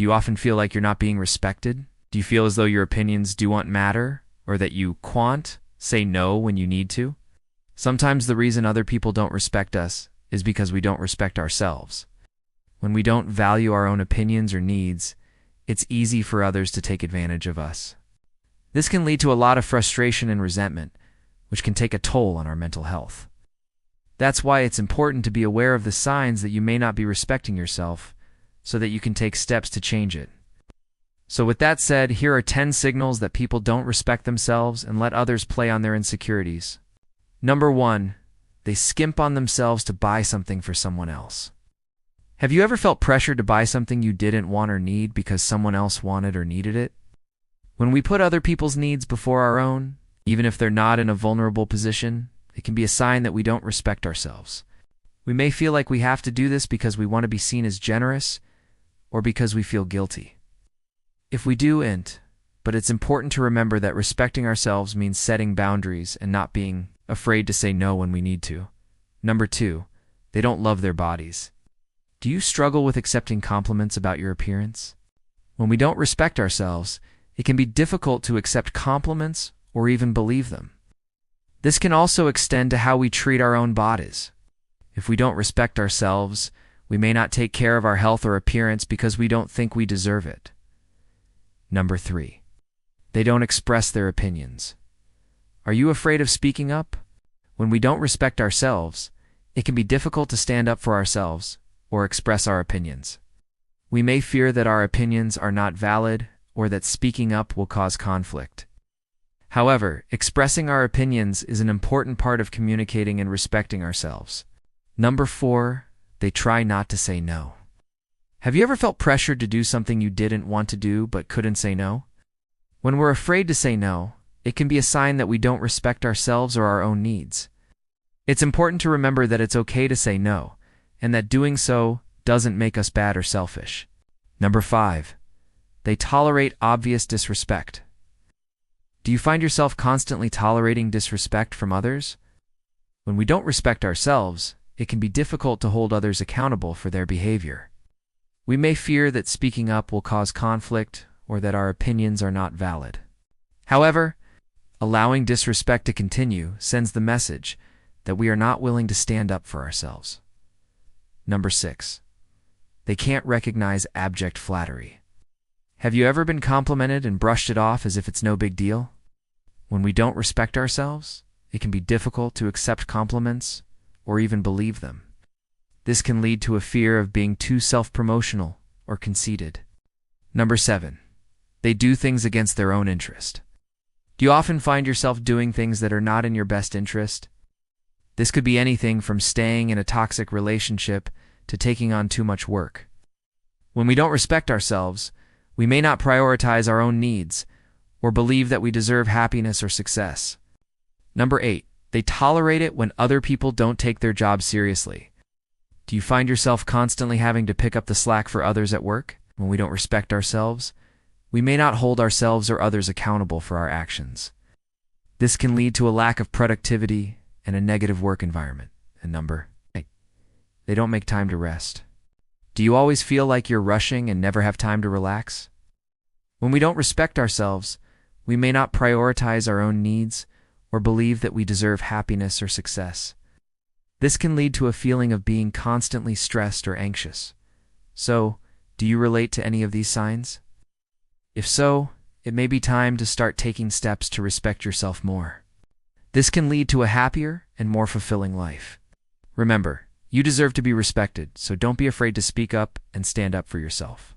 Do you often feel like you're not being respected? Do you feel as though your opinions don't matter, or that you say no when you need to? Sometimes the reason other people don't respect us is because we don't respect ourselves. When we don't value our own opinions or needs, it's easy for others to take advantage of us. This can lead to a lot of frustration and resentment, which can take a toll on our mental health. That's why it's important to be aware of the signs that you may not be respecting yourself, so that you can take steps to change it. So with that said, here are 10 signals that people don't respect themselves and let others play on their insecurities. Number 1, they skimp on themselves to buy something for someone else. Have you ever felt pressured to buy something you didn't want or need because someone else wanted or needed it? When we put other people's needs before our own, even if they're not in a vulnerable position, it can be a sign that we don't respect ourselves. We may feel like we have to do this because we want to be seen as generous or because we feel guilty. If we do, but it's important to remember that respecting ourselves means setting boundaries and not being afraid to say no when we need to. Number 2, they don't love their bodies. Do you struggle with accepting compliments about your appearance? When we don't respect ourselves, it can be difficult to accept compliments or even believe them. This can also extend to how we treat our own bodies. If we don't respect ourselves, we may not take care of our health or appearance because we don't think we deserve it. Number 3, they don't express their opinions. Are you afraid of speaking up? When we don't respect ourselves, it can be difficult to stand up for ourselves or express our opinions. We may fear that our opinions are not valid or that speaking up will cause conflict. However, expressing our opinions is an important part of communicating and respecting ourselves. Number 4, they try not to say no. Have you ever felt pressured to do something you didn't want to do but couldn't say no? When we're afraid to say no, it can be a sign that we don't respect ourselves or our own needs. It's important to remember that it's okay to say no, and that doing so doesn't make us bad or selfish. Number 5, they tolerate obvious disrespect. Do you find yourself constantly tolerating disrespect from others? When we don't respect ourselves, it can be difficult to hold others accountable for their behavior. We may fear that speaking up will cause conflict or that our opinions are not valid. However, allowing disrespect to continue sends the message that we are not willing to stand up for ourselves. Number 6, they can't recognize abject flattery. Have you ever been complimented and brushed it off as if it's no big deal? When we don't respect ourselves, it can be difficult to accept compliments or even believe them. This can lead to a fear of being too self-promotional or conceited. Number 7, they do things against their own interest. Do you often find yourself doing things that are not in your best interest? This could be anything from staying in a toxic relationship to taking on too much work. When we don't respect ourselves, we may not prioritize our own needs or believe that we deserve happiness or success. Number 8, they tolerate it when other people don't take their job seriously. Do you find yourself constantly having to pick up the slack for others at work? When we don't respect ourselves, we may not hold ourselves or others accountable for our actions. This can lead to a lack of productivity and a negative work environment. And number 8, they don't make time to rest. Do you always feel like you're rushing and never have time to relax? When we don't respect ourselves, we may not prioritize our own needs or believe that we deserve happiness or success. This can lead to a feeling of being constantly stressed or anxious. So, do you relate to any of these signs? If so, it may be time to start taking steps to respect yourself more. This can lead to a happier and more fulfilling life. Remember, you deserve to be respected, so don't be afraid to speak up and stand up for yourself.